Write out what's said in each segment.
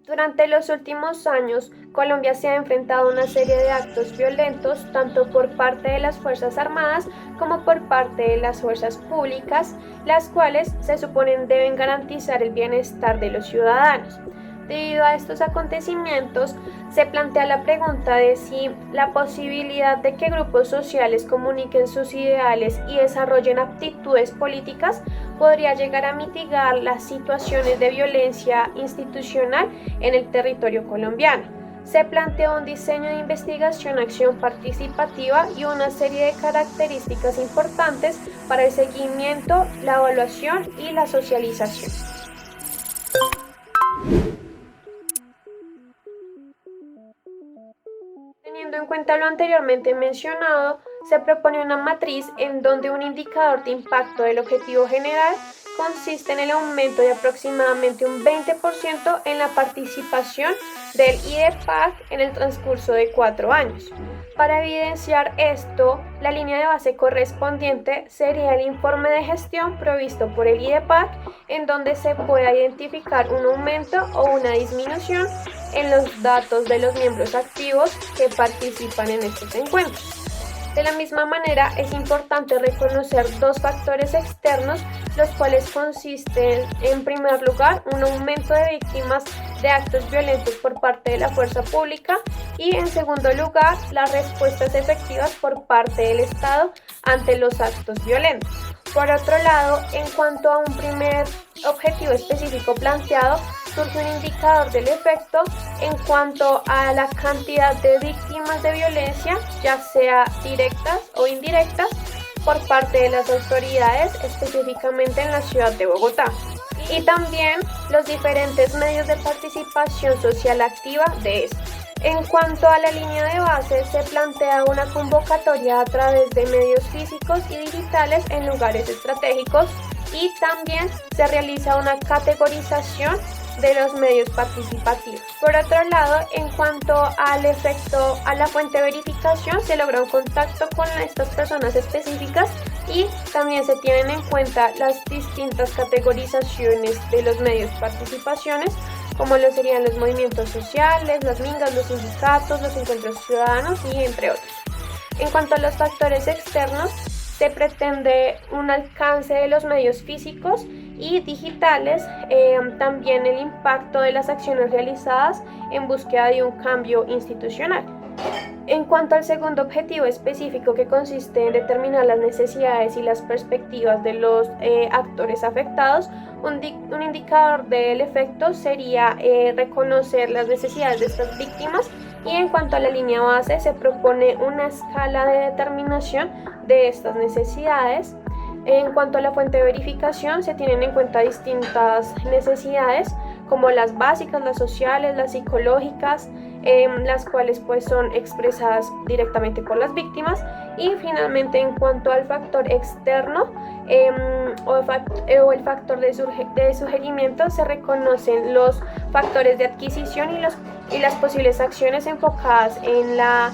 Durante los últimos años, Colombia se ha enfrentado a una serie de actos violentos, tanto por parte de las Fuerzas Armadas como por parte de las fuerzas públicas, las cuales se suponen deben garantizar el bienestar de los ciudadanos. Debido a estos acontecimientos, se plantea la pregunta de si la posibilidad de que grupos sociales comuniquen sus ideales y desarrollen aptitudes políticas podría llegar a mitigar las situaciones de violencia institucional en el territorio colombiano. Se planteó un diseño de investigación-acción participativa y una serie de características importantes para el seguimiento, la evaluación y la socialización. Teniendo en cuenta lo anteriormente mencionado, se propone una matriz en donde un indicador de impacto del objetivo general consiste en el aumento de aproximadamente un 20% en la participación del IDPAC en el transcurso de 4 años. Para evidenciar esto, la línea de base correspondiente sería el informe de gestión provisto por el IDPAC, en donde se pueda identificar un aumento o una disminución en los datos de los miembros activos que participan en estos encuentros. De la misma manera, es importante reconocer dos factores externos, los cuales consisten, en primer lugar, un aumento de víctimas de actos violentos por parte de la fuerza pública y, en segundo lugar, las respuestas efectivas por parte del Estado ante los actos violentos. Por otro lado, en cuanto a un primer objetivo específico planteado, surge un indicador del efecto en cuanto a la cantidad de víctimas de violencia, ya sea directas o indirectas, por parte de las autoridades, específicamente en la ciudad de Bogotá, y también los diferentes medios de participación social activa de estos. En cuanto a la línea de base, se plantea una convocatoria a través de medios físicos y digitales en lugares estratégicos y también se realiza una categorización de los medios participativos. Por otro lado, en cuanto al efecto a la fuente de verificación, se logra un contacto con estas personas específicas y también se tienen en cuenta las distintas categorizaciones de los medios participaciones, como lo serían los movimientos sociales, las mingas, los sindicatos, los encuentros ciudadanos y entre otros. En cuanto a los factores externos, se pretende un alcance de los medios físicos y digitales, también el impacto de las acciones realizadas en búsqueda de un cambio institucional. En cuanto al segundo objetivo específico, que consiste en determinar las necesidades y las perspectivas de los actores afectados, un indicador del efecto sería reconocer las necesidades de estas víctimas, y en cuanto a la línea base, se propone una escala de determinación de estas necesidades. En cuanto a la fuente de verificación, se tienen en cuenta distintas necesidades, como las básicas, las sociales, las psicológicas, las cuales pues son expresadas directamente por las víctimas. Y finalmente, en cuanto al factor externo o el factor de sugerimiento, se reconocen los factores de adquisición y las posibles acciones enfocadas en la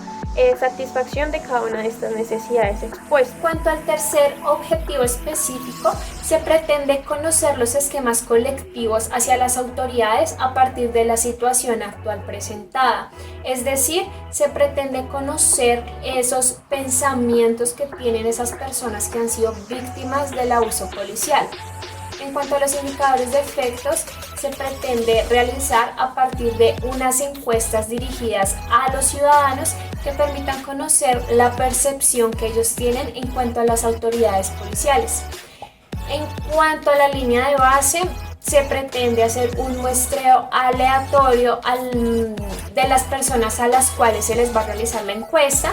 satisfacción de cada una de estas necesidades expuestas. En cuanto al tercer objetivo específico, se pretende conocer los esquemas colectivos hacia las autoridades a partir de la situación actual presentada. Es decir, se pretende conocer esos pensamientos que tienen esas personas que han sido víctimas del abuso policial. En cuanto a los indicadores de efectos, se pretende realizar a partir de unas encuestas dirigidas a los ciudadanos que permitan conocer la percepción que ellos tienen en cuanto a las autoridades policiales. En cuanto a la línea de base, se pretende hacer un muestreo aleatorio de las personas a las cuales se les va a realizar la encuesta,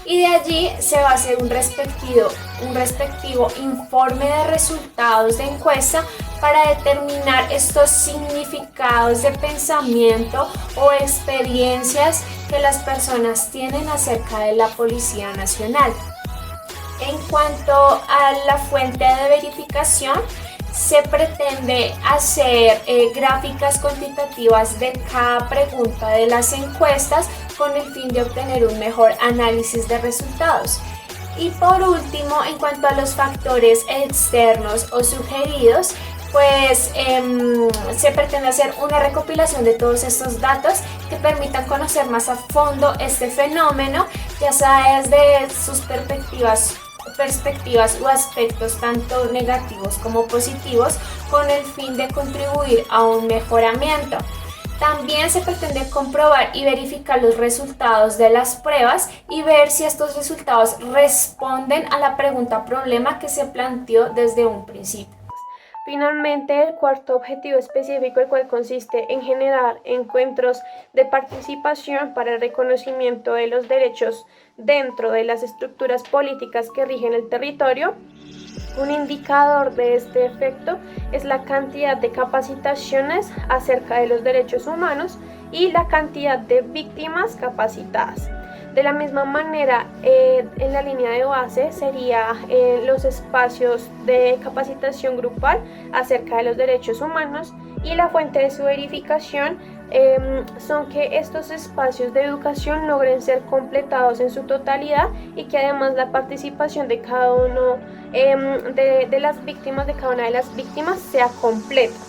y de allí se va a hacer un respectivo informe de resultados de encuesta para determinar estos significados de pensamiento o experiencias que las personas tienen acerca de la Policía Nacional. En cuanto a la fuente de verificación, se pretende hacer gráficas cuantitativas de cada pregunta de las encuestas con el fin de obtener un mejor análisis de resultados. Y por último, en cuanto a los factores externos o sugeridos, pues se pretende hacer una recopilación de todos estos datos que permitan conocer más a fondo este fenómeno, ya sea desde sus perspectivas o aspectos tanto negativos como positivos, con el fin de contribuir a un mejoramiento. También se pretende comprobar y verificar los resultados de las pruebas y ver si estos resultados responden a la pregunta problema que se planteó desde un principio. Finalmente, el cuarto objetivo específico, el cual consiste en generar encuentros de participación para el reconocimiento de los derechos dentro de las estructuras políticas que rigen el territorio. Un indicador de este efecto es la cantidad de capacitaciones acerca de los derechos humanos y la cantidad de víctimas capacitadas. De la misma manera, en la línea de base sería los espacios de capacitación grupal acerca de los derechos humanos, y la fuente de su verificación son que estos espacios de educación logren ser completados en su totalidad y que además la participación de cada uno de las víctimas, de cada una de las víctimas, sea completa.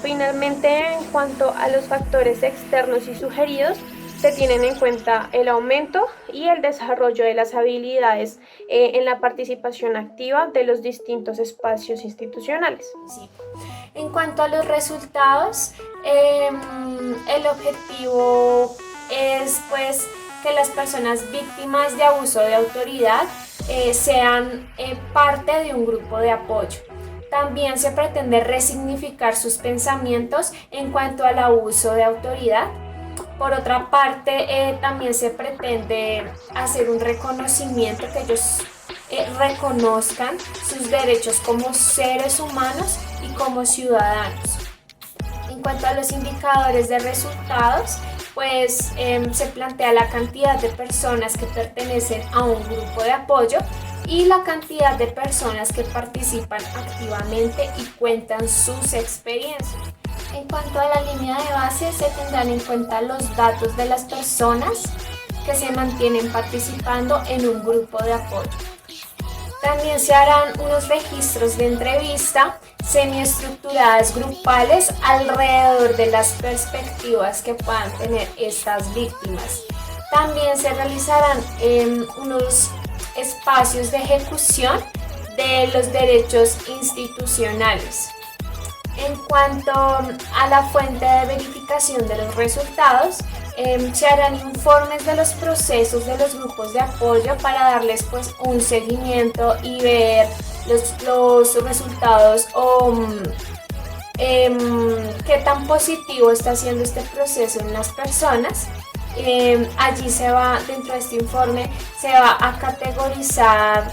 Finalmente, en cuanto a los factores externos y sugeridos, se tienen en cuenta el aumento y el desarrollo de las habilidades en la participación activa de los distintos espacios institucionales. Sí. En cuanto a los resultados, el objetivo es pues que las personas víctimas de abuso de autoridad sean parte de un grupo de apoyo. También se pretende resignificar sus pensamientos en cuanto al abuso de autoridad. Por otra parte, también se pretende hacer un reconocimiento, que ellos reconozcan sus derechos como seres humanos y como ciudadanos. En cuanto a los indicadores de resultados, pues se plantea la cantidad de personas que pertenecen a un grupo de apoyo y la cantidad de personas que participan activamente y cuentan sus experiencias. En cuanto a la línea de base, se tendrán en cuenta los datos de las personas que se mantienen participando en un grupo de apoyo. También se harán unos registros de entrevista semiestructuradas grupales alrededor de las perspectivas que puedan tener estas víctimas. También se realizarán unos espacios de ejecución de los derechos institucionales. En cuanto a la fuente de verificación de los resultados, se harán informes de los procesos de los grupos de apoyo para darles pues un seguimiento y ver los resultados o qué tan positivo está siendo este proceso en las personas. Allí dentro de este informe se va a categorizar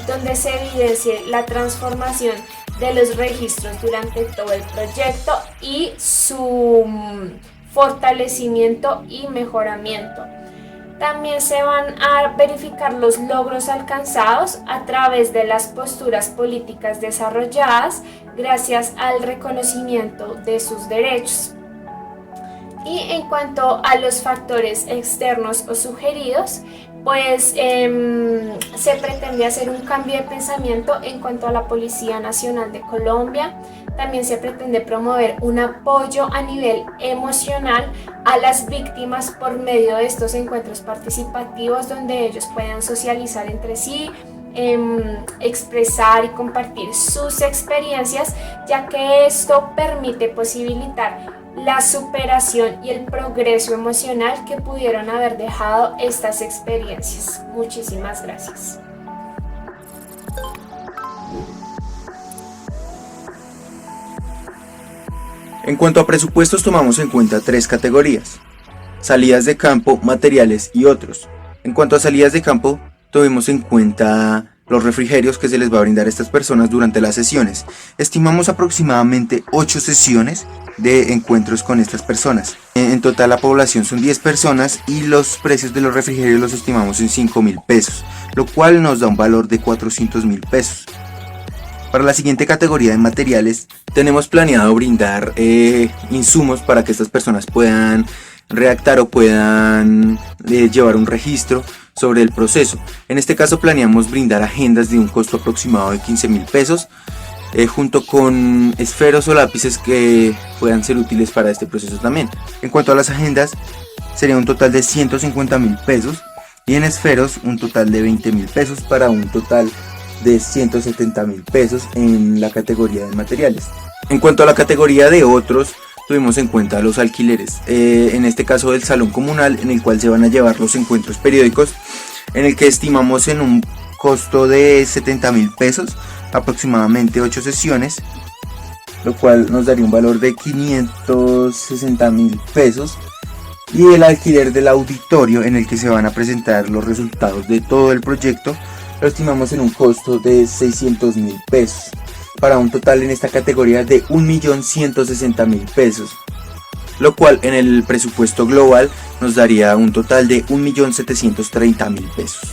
donde se evidencie la transformación de los registros durante todo el proyecto y su fortalecimiento y mejoramiento. También se van a verificar los logros alcanzados a través de las posturas políticas desarrolladas gracias al reconocimiento de sus derechos. Y en cuanto a los factores externos o sugeridos, pues se pretende hacer un cambio de pensamiento en cuanto a la Policía Nacional de Colombia. También se pretende promover un apoyo a nivel emocional a las víctimas por medio de estos encuentros participativos donde ellos puedan socializar entre sí, expresar y compartir sus experiencias, ya que esto permite posibilitar la superación y el progreso emocional que pudieron haber dejado estas experiencias. Muchísimas gracias. En cuanto a presupuestos, tomamos en cuenta 3 categorías: salidas de campo, materiales y otros. En cuanto a salidas de campo, tuvimos en cuenta los refrigerios que se les va a brindar a estas personas durante las sesiones. Estimamos aproximadamente 8 sesiones de encuentros con estas personas. En total la población son 10 personas y los precios de los refrigerios los estimamos en 5.000 pesos, lo cual nos da un valor de 400.000 pesos. Para la siguiente categoría de materiales, tenemos planeado brindar insumos para que estas personas puedan redactar o puedan llevar un registro sobre el proceso. En este caso planeamos brindar agendas de un costo aproximado de 15.000 pesos, junto con esferos o lápices que puedan ser útiles para este proceso también. En cuanto a las agendas, sería un total de 150.000 pesos y en esferos un total de 20.000 pesos para un total de 170.000 pesos en la categoría de materiales. En cuanto a la categoría de otros, tuvimos en cuenta los alquileres, en este caso del salón comunal en el cual se van a llevar los encuentros periódicos, en el que estimamos en un costo de 70.000 pesos, aproximadamente 8 sesiones, lo cual nos daría un valor de 560.000 pesos. Y el alquiler del auditorio en el que se van a presentar los resultados de todo el proyecto lo estimamos en un costo de 600.000 pesos, para un total en esta categoría de 1.160.000 pesos, lo cual en el presupuesto global nos daría un total de 1.730.000 pesos.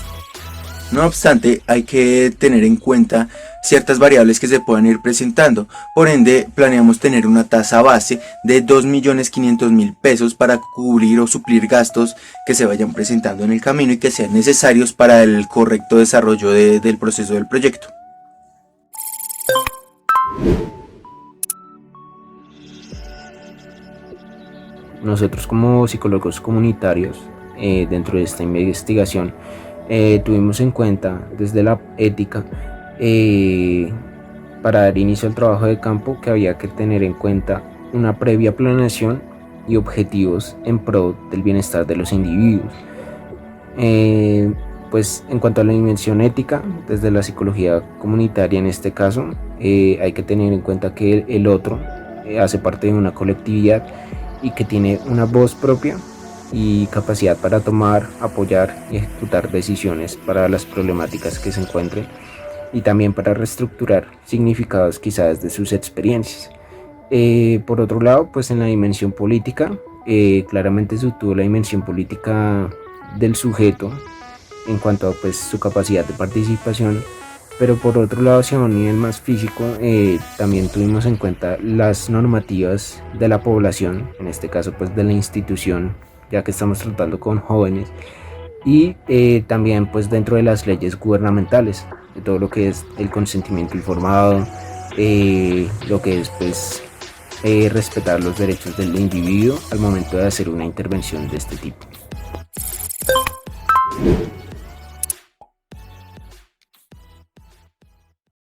No obstante, hay que tener en cuenta ciertas variables que se puedan ir presentando. Por ende, planeamos tener una tasa base de 2.500.000 pesos para cubrir o suplir gastos que se vayan presentando en el camino y que sean necesarios para el correcto desarrollo del proceso del proyecto. Nosotros como psicólogos comunitarios, dentro de esta investigación, tuvimos en cuenta desde la ética, para dar inicio al trabajo de campo, que había que tener en cuenta una previa planeación y objetivos en pro del bienestar de los individuos. Pues en cuanto a la dimensión ética, desde la psicología comunitaria en este caso, hay que tener en cuenta que el otro hace parte de una colectividad y que tiene una voz propia y capacidad para tomar, apoyar y ejecutar decisiones para las problemáticas que se encuentren y también para reestructurar significados quizás de sus experiencias. Por otro lado, pues en la dimensión política, claramente se tuvo la dimensión política del sujeto en cuanto a pues su capacidad de participación, pero por otro lado, hacia un nivel más físico, también tuvimos en cuenta las normativas de la población, en este caso pues de la institución, ya que estamos tratando con jóvenes, y también pues dentro de las leyes gubernamentales, de todo lo que es el consentimiento informado, lo que es pues respetar los derechos del individuo al momento de hacer una intervención de este tipo.